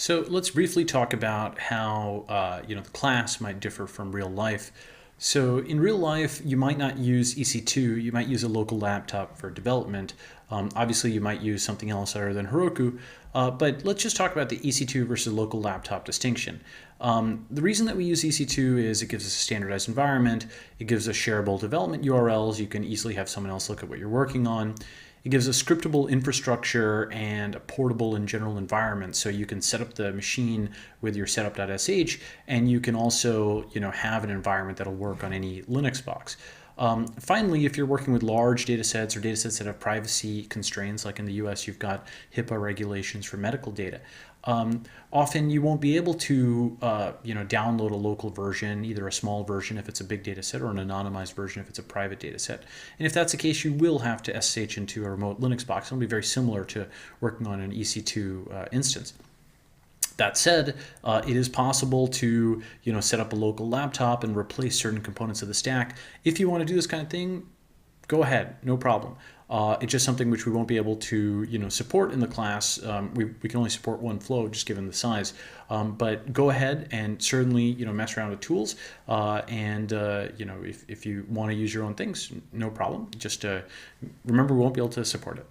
So let's briefly talk about how the class might differ from real life. So in real life, you might not use EC2. You might use a local laptop for development. Obviously, you might use something else other than Heroku. But let's just talk about the EC2 versus local laptop distinction. The reason that we use EC2 is it gives us a standardized environment. It gives us shareable development URLs. You can easily have someone else look at what you're working on. It gives a scriptable infrastructure and a portable and general environment, so you can set up the machine with your setup.sh, and you can also have an environment that'll work on any Linux box. Finally, if you're working with large data sets or data sets that have privacy constraints, like in the US, you've got HIPAA regulations for medical data. Often you won't be able to download a local version, either a small version if it's a big data set or an anonymized version if it's a private data set. And if that's the case, you will have to SSH into a remote Linux box. It'll be very similar to working on an EC2 instance. That said, it is possible to set up a local laptop and replace certain components of the stack. If you want to do this kind of thing, go ahead, no problem. It's just something which we won't be able to support in the class. We can only support one flow just given the size. But go ahead and certainly mess around with tools. If you want to use your own things, no problem. Just remember, we won't be able to support it.